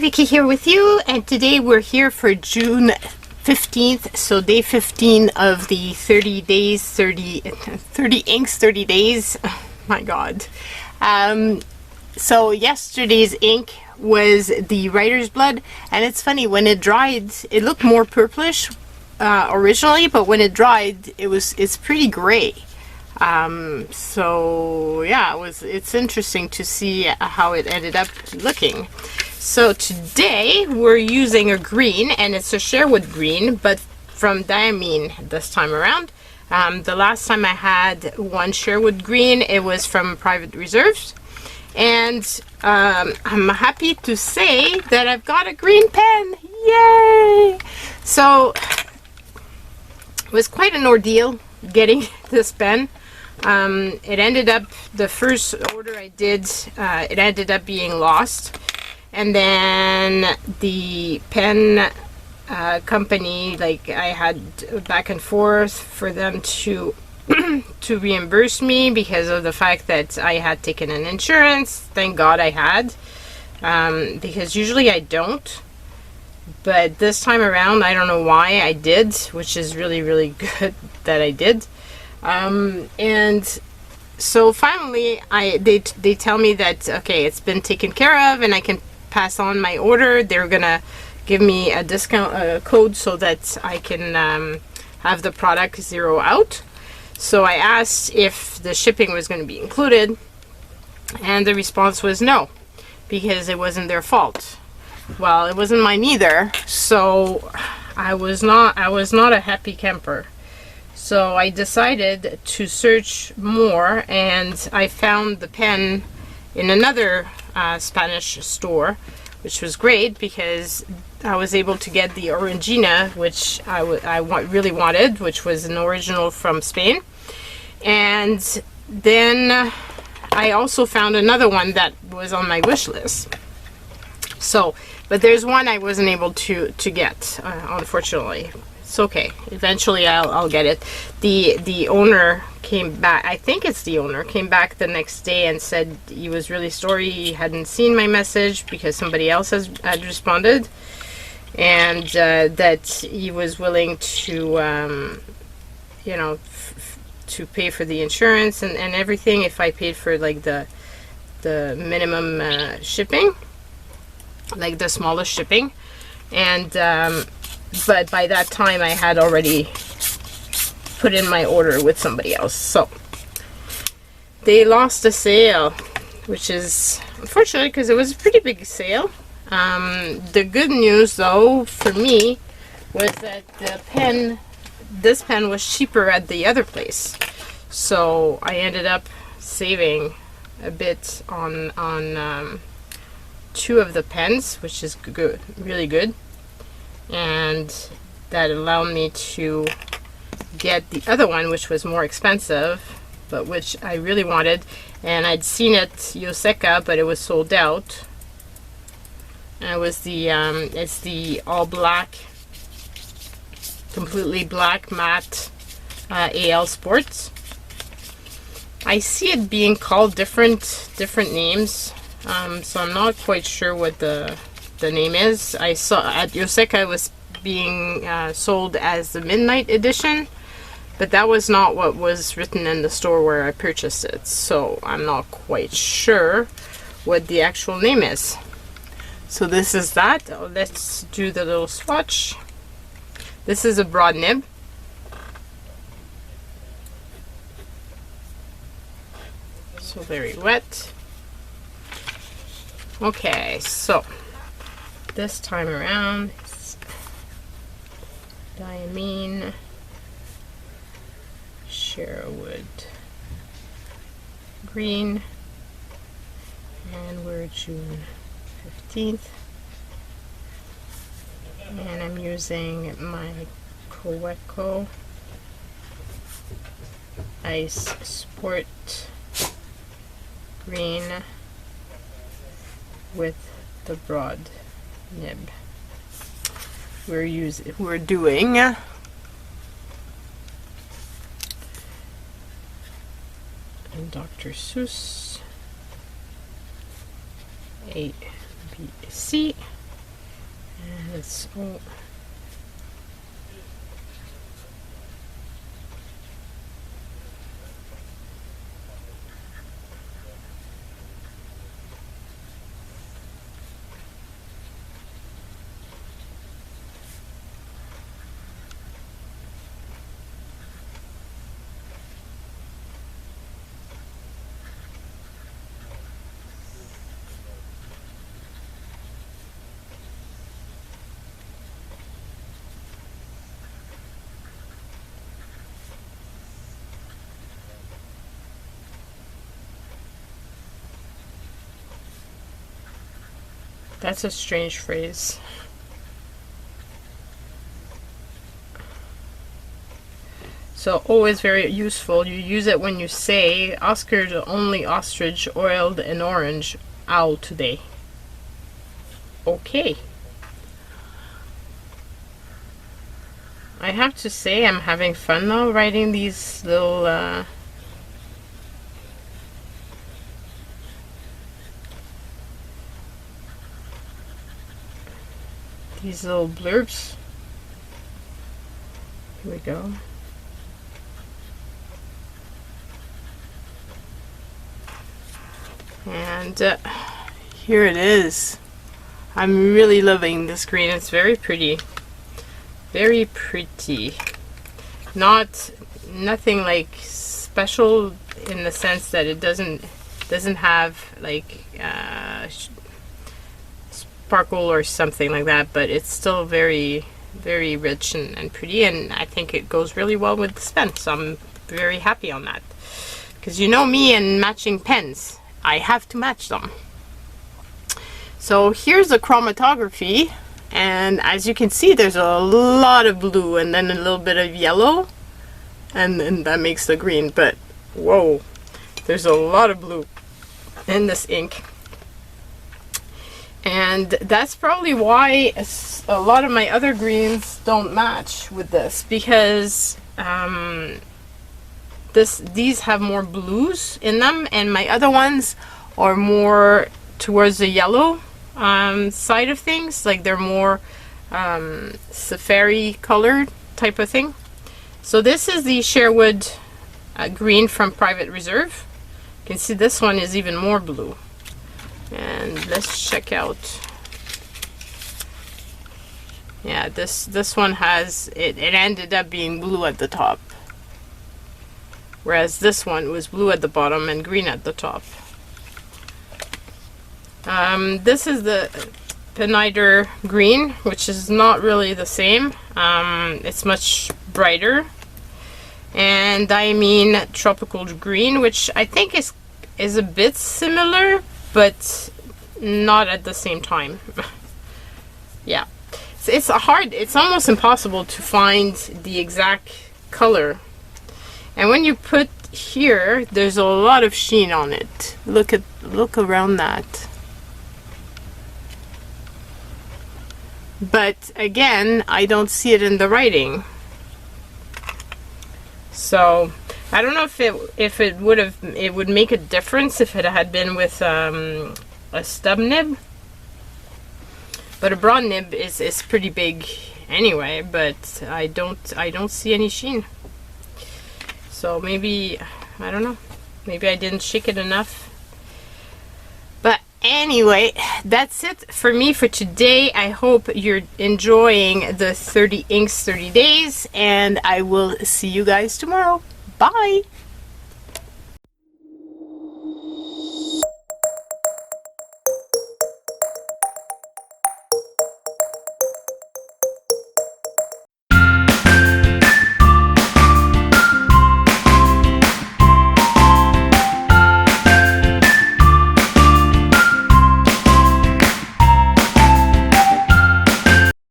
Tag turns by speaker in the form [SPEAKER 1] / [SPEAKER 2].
[SPEAKER 1] Vicky here with you, and today we're here for June 15th, so day 15 of the 30 days, 30 inks, 30 days. Oh my god. So yesterday's ink was the writer's blood, and it's funny, when it dried it looked more purplish originally, but when it dried it's pretty gray. So yeah, it's interesting to see how it ended up looking. So today we're using a green, and it's a Sherwood green, but from Diamine this time around. The last time I had one Sherwood green, it was from Private Reserves, and I'm happy to say that I've got a green pen. Yay! So it was quite an ordeal getting this pen. It ended up, the first order I did, it ended up being lost, and then the pen company, like, I had back and forth for them to to reimburse me because of the fact that I had taken an insurance. Thank God I had, because usually I don't, but this time around I don't know why I did, which is really good that I did. And so finally they tell me that okay, it's been taken care of and I can pass on my order. They're gonna give me a discount code so that I can have the product zero out. So I asked if the shipping was going to be included, and the response was no, because it wasn't their fault. Well, it wasn't mine either, so I was not a happy camper. So I decided to search more, and I found the pen in another Spanish store, which was great because I was able to get the Orangina, which I really wanted, which was an original from Spain. And then I also found another one that was on my wish list. So, but there's one I wasn't able to get, unfortunately. It's okay. Eventually I'll get it. The owner came back, I think it's the owner, came back the next day and said he was really sorry he hadn't seen my message because somebody else had responded, and that he was willing to, you know, to pay for the insurance and everything if I paid for like the minimum shipping, like the smallest shipping. And but by that time I had already put in my order with somebody else, so they lost the sale, which is unfortunate because it was a pretty big sale. The good news though for me was that this pen was cheaper at the other place, so I ended up saving a bit on two of the pens, which is good, really good. And that allowed me to get the other one, which was more expensive, but which I really wanted. And I'd seen it Yoseka, but it was sold out. And it was the it's the all black, completely black matte AL Sports. I see it being called different names, so I'm not quite sure what the name is. I saw at Yoseka it was being sold as the Midnight Edition, but that was not what was written in the store where I purchased it, so I'm not quite sure what the actual name is. So this is that. Let's do the little swatch. This is a broad nib. So very wet. Okay, so this time around it's Diamine Sherwood Green, and we're June 15th, and I'm using my Kaweco Ice Sport Green with the broad nib. We're doing Dr. Seuss ABC It's all... That's a strange phrase. So always very useful. You use it when you say, Oscar the only ostrich oiled in orange owl today. Okay. I have to say I'm having fun now writing these little blurbs. Here we go. And here it is. I'm really loving this green. It's very pretty. Very pretty. Nothing like special in the sense that it doesn't have like sparkle or something like that, but it's still very, very rich and pretty, and I think it goes really well with the pen, so I'm very happy on that. Because you know me and matching pens, I have to match them. So here's the chromatography, and as you can see there's a lot of blue and then a little bit of yellow, and then that makes the green, but whoa, there's a lot of blue in this ink. And that's probably why a lot of my other greens don't match with this, because these have more blues in them, and my other ones are more towards the yellow side of things, like they're more safari colored type of thing. So this is the Sherwood green from Private Reserve. You can see this one is even more blue. And let's check out. Yeah, this one has it ended up being blue at the top, whereas this one was blue at the bottom and green at the top. This is the Pennider green, which is not really the same. It's much brighter. And Diamine tropical green, which I think is a bit similar, but not at the same time. Yeah, it's almost impossible to find the exact color. And when you put here, there's a lot of sheen on it. Look around that. But again, I don't see it in the writing. So I don't know if it would make a difference if it had been with a stub nib, but a broad nib is pretty big anyway. But I don't see any sheen. So maybe, I don't know, maybe I didn't shake it enough. But anyway, that's it for me for today. I hope you're enjoying the 30 inks 30 days, and I will see you guys tomorrow. Bye!